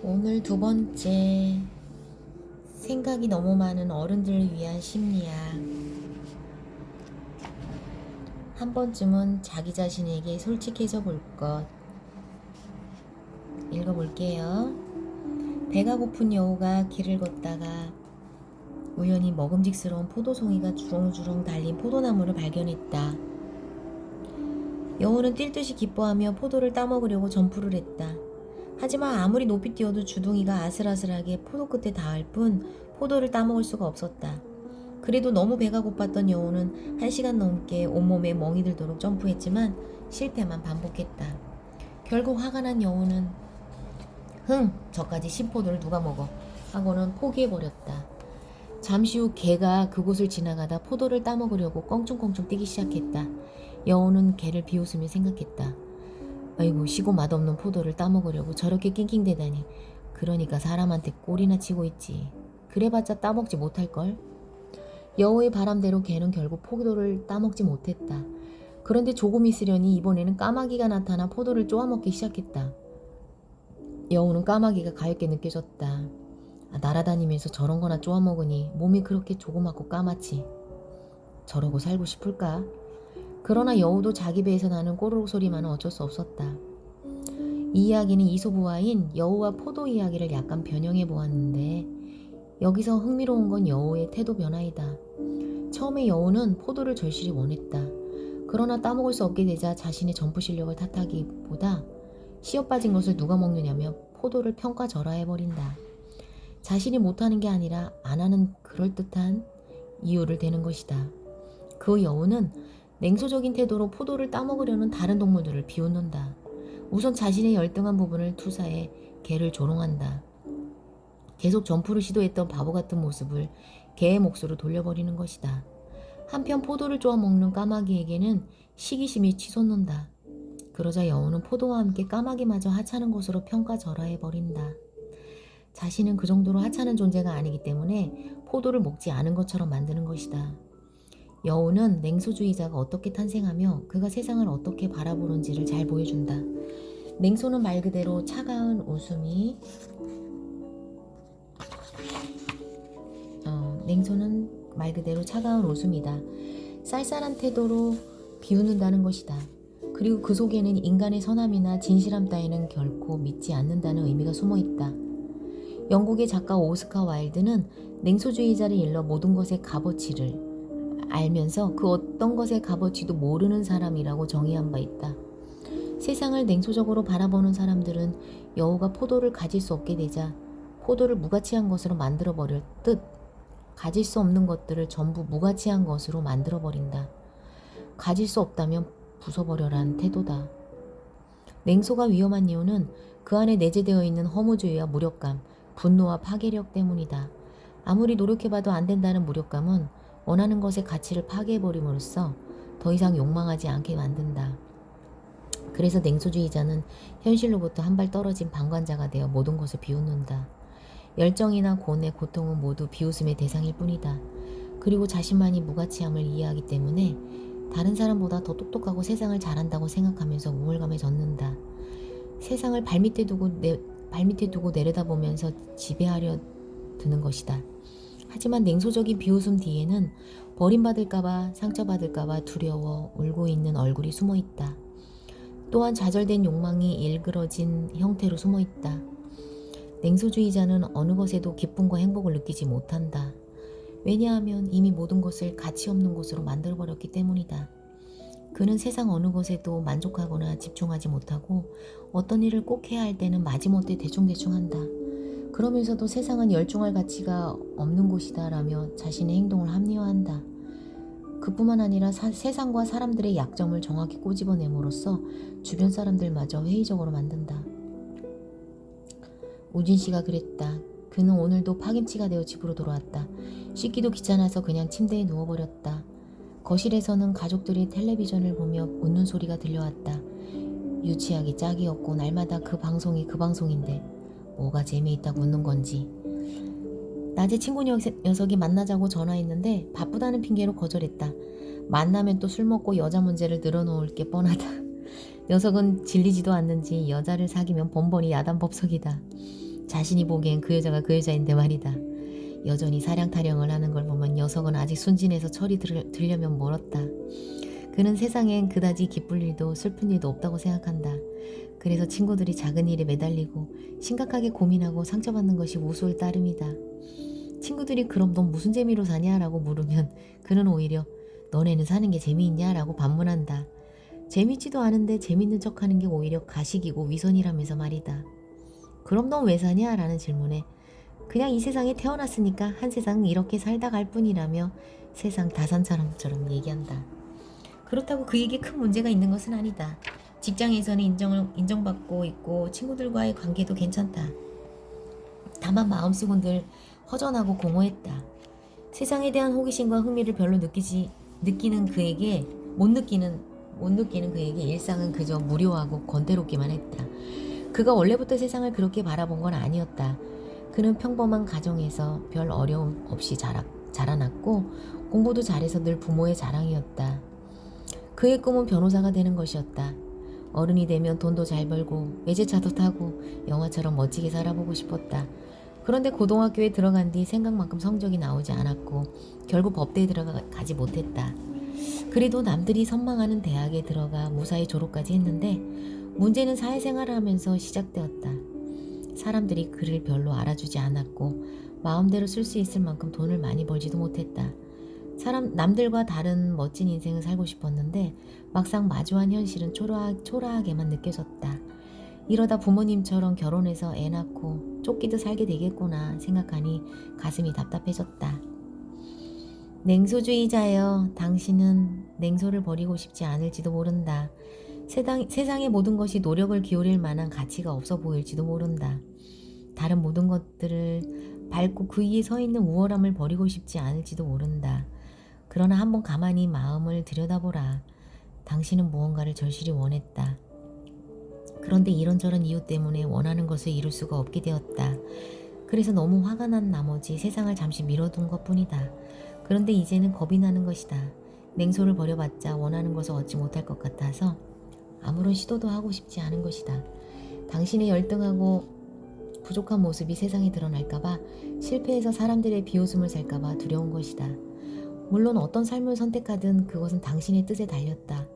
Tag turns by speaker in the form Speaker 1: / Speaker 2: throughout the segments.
Speaker 1: 오늘 두 번째, 생각이 너무 많은 어른들을 위한 심리학. 한 번쯤은 자기 자신에게 솔직해져 볼 것. 읽어볼게요. 배가 고픈 여우가 길을 걷다가 우연히 먹음직스러운 포도송이가 주렁주렁 달린 포도나무를 발견했다. 여우는 뛸 듯이 기뻐하며 포도를 따먹으려고 점프를 했다. 하지만 아무리 높이 뛰어도 주둥이가 아슬아슬하게 포도 끝에 닿을 뿐 포도를 따먹을 수가 없었다. 그래도 너무 배가 고팠던 여우는 1시간 넘게 온몸에 멍이 들도록 점프했지만 실패만 반복했다. 결국 화가 난 여우는 저까지 신포도를 누가 먹어 하고는 포기해버렸다. 잠시 후 개가 그곳을 지나가다 포도를 따먹으려고 껑충껑충 뛰기 시작했다. 여우는 개를 비웃으며 생각했다. 아이고, 시고 맛없는 포도를 따먹으려고 저렇게 낑낑대다니. 그러니까 사람한테 꼴이나 치고 있지. 그래봤자 따먹지 못할걸. 여우의 바람대로 개는 결국 포도를 따먹지 못했다. 그런데 조금 있으려니 이번에는 까마귀가 나타나 포도를 쪼아먹기 시작했다. 여우는 까마귀가 가엾게 느껴졌다. 날아다니면서 저런 거나 쪼아먹으니 몸이 그렇게 조그맣고 까맣지. 저러고 살고 싶을까? 그러나 여우도 자기 배에서 나는 꼬르륵 소리만은 어쩔 수 없었다. 이 이야기는 이솝우화인 여우와 포도 이야기를 약간 변형해 보았는데 여기서 흥미로운 건 여우의 태도 변화이다. 처음에 여우는 포도를 절실히 원했다. 그러나 따먹을 수 없게 되자 자신의 점프 실력을 탓하기보다 씨앗 빠진 것을 누가 먹느냐며 포도를 평가절하해버린다. 자신이 못하는 게 아니라 안 하는 그럴듯한 이유를 대는 것이다. 그 여우는 냉소적인 태도로 포도를 따먹으려는 다른 동물들을 비웃는다. 우선 자신의 열등한 부분을 투사해 개를 조롱한다. 계속 점프를 시도했던 바보 같은 모습을 개의 몫으로 돌려버리는 것이다. 한편 포도를 쪼아먹는 까마귀에게는 시기심이 치솟는다. 그러자 여우는 포도와 함께 까마귀마저 하찮은 것으로 평가절하해버린다. 자신은 그 정도로 하찮은 존재가 아니기 때문에 포도를 먹지 않은 것처럼 만드는 것이다. 여우는 냉소주의자가 어떻게 탄생하며 그가 세상을 어떻게 바라보는지를 잘 보여준다. 냉소는 말 그대로 차가운 웃음이 냉소는 말 그대로 차가운 웃음이다. 쌀쌀한 태도로 비웃는다는 것이다. 그리고 그 속에는 인간의 선함이나 진실함 따위는 결코 믿지 않는다는 의미가 숨어있다. 영국의 작가 오스카 와일드는 냉소주의자를 일러 모든 것의 값어치를 알면서 그 어떤 것의 값어치도 모르는 사람이라고 정의한 바 있다. 세상을 냉소적으로 바라보는 사람들은 여우가 포도를 가질 수 없게 되자 포도를 무가치한 것으로 만들어버릴 듯 가질 수 없는 것들을 전부 무가치한 것으로 만들어버린다. 가질 수 없다면 부숴버려란 태도다. 냉소가 위험한 이유는 그 안에 내재되어 있는 허무주의와 무력감, 분노와 파괴력 때문이다. 아무리 노력해봐도 안 된다는 무력감은 원하는 것의 가치를 파괴해버림으로써 더 이상 욕망하지 않게 만든다. 그래서 냉소주의자는 현실로부터 한 발 떨어진 방관자가 되어 모든 것을 비웃는다. 열정이나 고뇌, 고통은 모두 비웃음의 대상일 뿐이다. 그리고 자신만이 무가치함을 이해하기 때문에 다른 사람보다 더 똑똑하고 세상을 잘한다고 생각하면서 우월감에 젖는다. 세상을 발밑에 두고 내려다보면서 지배하려 드는 것이다. 하지만 냉소적인 비웃음 뒤에는 버림받을까봐, 상처받을까봐 두려워 울고 있는 얼굴이 숨어있다. 또한 좌절된 욕망이 일그러진 형태로 숨어있다. 냉소주의자는 어느 것에도 기쁨과 행복을 느끼지 못한다. 왜냐하면 이미 모든 것을 가치 없는 것으로 만들어버렸기 때문이다. 그는 세상 어느 것에도 만족하거나 집중하지 못하고 어떤 일을 꼭 해야 할 때는 마지못해 대충대충 한다. 그러면서도 세상은 열중할 가치가 없는 곳이다 라며 자신의 행동을 합리화한다. 그뿐만 아니라 세상과 사람들의 약점을 정확히 꼬집어냄으로써 주변 사람들마저 회의적으로 만든다. 우진 씨가 그랬다. 그는 오늘도 파김치가 되어 집으로 돌아왔다. 씻기도 귀찮아서 그냥 침대에 누워버렸다. 거실에서는 가족들이 텔레비전을 보며 웃는 소리가 들려왔다. 유치하기 짝이 없고 날마다 그 방송이 그 방송인데 뭐가 재미있다고 웃는 건지. 낮에 친구 녀석이 만나자고 전화했는데 바쁘다는 핑계로 거절했다. 만나면 또 술 먹고 여자 문제를 늘어놓을 게 뻔하다. 녀석은 질리지도 않는지 여자를 사귀면 번번이 야단법석이다. 자신이 보기엔 그 여자가 그 여자인데 말이다. 여전히 사량 타령을 하는 걸 보면 녀석은 아직 순진해서 철이 들려면 멀었다. 그는 세상엔 그다지 기쁠 일도 슬픈 일도 없다고 생각한다. 그래서 친구들이 작은 일에 매달리고 심각하게 고민하고 상처받는 것이 우스울 따름이다. 친구들이 그럼 넌 무슨 재미로 사냐? 라고 물으면 그는 오히려 너네는 사는 게 재미있냐? 라고 반문한다. 재밌지도 않은데 재밌는 척하는 게 오히려 가식이고 위선이라면서 말이다. 그럼 넌 왜 사냐? 라는 질문에 그냥 이 세상에 태어났으니까 한 세상 이렇게 살다 갈 뿐이라며 세상 다산처럼 얘기한다. 그렇다고 그에게 큰 문제가 있는 것은 아니다. 직장에서는 인정받고 있고 친구들과의 관계도 괜찮다. 다만 마음속은 늘 허전하고 공허했다. 세상에 대한 호기심과 흥미를 별로 느끼는 그에게 못 느끼는 그에게 일상은 그저 무료하고 건태롭기만 했다. 그가 원래부터 세상을 그렇게 바라본 건 아니었다. 그는 평범한 가정에서 별 어려움 없이 자라났고 공부도 잘해서 늘 부모의 자랑이었다. 그의 꿈은 변호사가 되는 것이었다. 어른이 되면 돈도 잘 벌고 외제차도 타고 영화처럼 멋지게 살아보고 싶었다. 그런데 고등학교에 들어간 뒤 생각만큼 성적이 나오지 않았고 결국 법대에 들어가지 못했다. 그래도 남들이 선망하는 대학에 들어가 무사히 졸업까지 했는데 문제는 사회생활을 하면서 시작되었다. 사람들이 그를 별로 알아주지 않았고 마음대로 쓸 수 있을 만큼 돈을 많이 벌지도 못했다. 남들과 다른 멋진 인생을 살고 싶었는데 막상 마주한 현실은 초라하게만 느껴졌다. 이러다 부모님처럼 결혼해서 애 낳고 쫓기듯 살게 되겠구나 생각하니 가슴이 답답해졌다. 냉소주의자여, 당신은 냉소를 버리고 싶지 않을지도 모른다. 세상의 모든 것이 노력을 기울일 만한 가치가 없어 보일지도 모른다. 다른 모든 것들을 밟고 그 위에 서 있는 우월함을 버리고 싶지 않을지도 모른다. 그러나 한번 가만히 마음을 들여다보라. 당신은 무언가를 절실히 원했다. 그런데 이런저런 이유 때문에 원하는 것을 이룰 수가 없게 되었다. 그래서 너무 화가 난 나머지 세상을 잠시 미뤄둔 것뿐이다. 그런데 이제는 겁이 나는 것이다. 냉소를 버려봤자 원하는 것을 얻지 못할 것 같아서 아무런 시도도 하고 싶지 않은 것이다. 당신의 열등하고 부족한 모습이 세상에 드러날까봐, 실패해서 사람들의 비웃음을 살까봐 두려운 것이다. 물론 어떤 삶을 선택하든 그것은 당신의 뜻에 달렸다.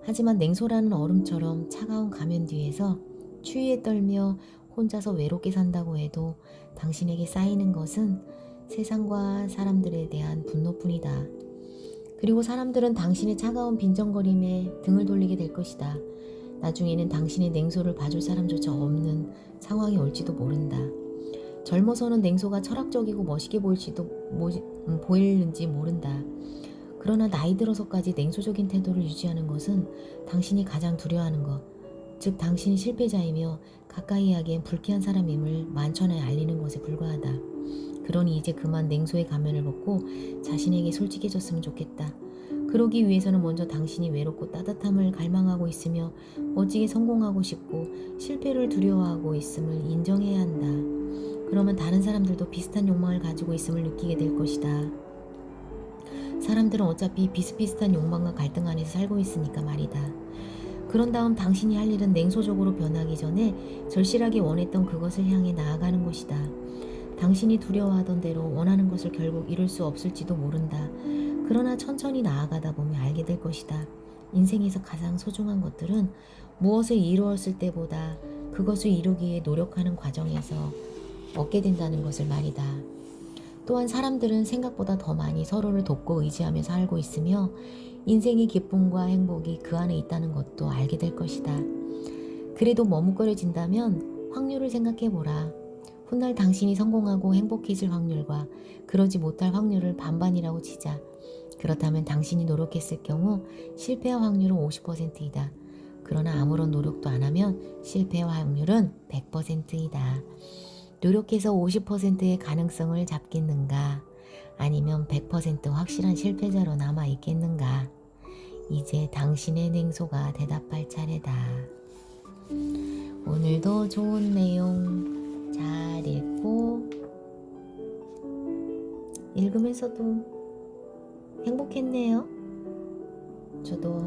Speaker 1: 하지만 냉소라는 얼음처럼 차가운 가면 뒤에서 추위에 떨며 혼자서 외롭게 산다고 해도 당신에게 쌓이는 것은 세상과 사람들에 대한 분노뿐이다. 그리고 사람들은 당신의 차가운 빈정거림에 등을 돌리게 될 것이다. 나중에는 당신의 냉소를 봐줄 사람조차 없는 상황이 올지도 모른다. 젊어서는 냉소가 철학적이고 멋있게 보이는지 모른다. 그러나 나이 들어서까지 냉소적인 태도를 유지하는 것은 당신이 가장 두려워하는 것, 즉 당신이 실패자이며 가까이 하기엔 불쾌한 사람임을 만천하에 알리는 것에 불과하다. 그러니 이제 그만 냉소의 가면을 벗고 자신에게 솔직해졌으면 좋겠다. 그러기 위해서는 먼저 당신이 외롭고 따뜻함을 갈망하고 있으며 멋지게 성공하고 싶고 실패를 두려워하고 있음을 인정해야 한다. 그러면 다른 사람들도 비슷한 욕망을 가지고 있음을 느끼게 될 것이다. 사람들은 어차피 비슷비슷한 욕망과 갈등 안에서 살고 있으니까 말이다. 그런 다음 당신이 할 일은 냉소적으로 변하기 전에 절실하게 원했던 그것을 향해 나아가는 것이다. 당신이 두려워하던 대로 원하는 것을 결국 이룰 수 없을지도 모른다. 그러나 천천히 나아가다 보면 알게 될 것이다. 인생에서 가장 소중한 것들은 무엇을 이루었을 때보다 그것을 이루기 위해 노력하는 과정에서 얻게 된다는 것을 말이다. 또한 사람들은 생각보다 더 많이 서로를 돕고 의지하며 살고 있으며 인생의 기쁨과 행복이 그 안에 있다는 것도 알게 될 것이다. 그래도 머뭇거려진다면 확률을 생각해보라. 훗날 당신이 성공하고 행복해질 확률과 그러지 못할 확률을 반반이라고 치자. 그렇다면 당신이 노력했을 경우 실패할 확률은 50%이다. 그러나 아무런 노력도 안 하면 실패할 확률은 100%이다. 노력해서 50%의 가능성을 잡겠는가? 아니면 100% 확실한 실패자로 남아있겠는가? 이제 당신의 냉소가 대답할 차례다. 오늘도 좋은 내용 잘 읽고 읽으면서도 행복했네요. 저도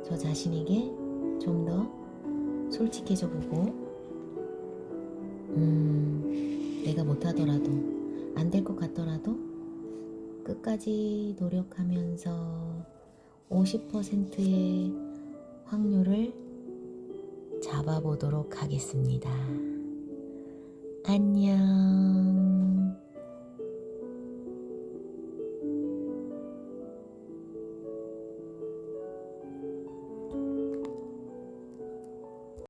Speaker 1: 저 자신에게 좀 더 솔직해져 보고 내가 못하더라도, 안 될 것 같더라도 끝까지 노력하면서 50%의 확률을 잡아보도록 하겠습니다. 안녕.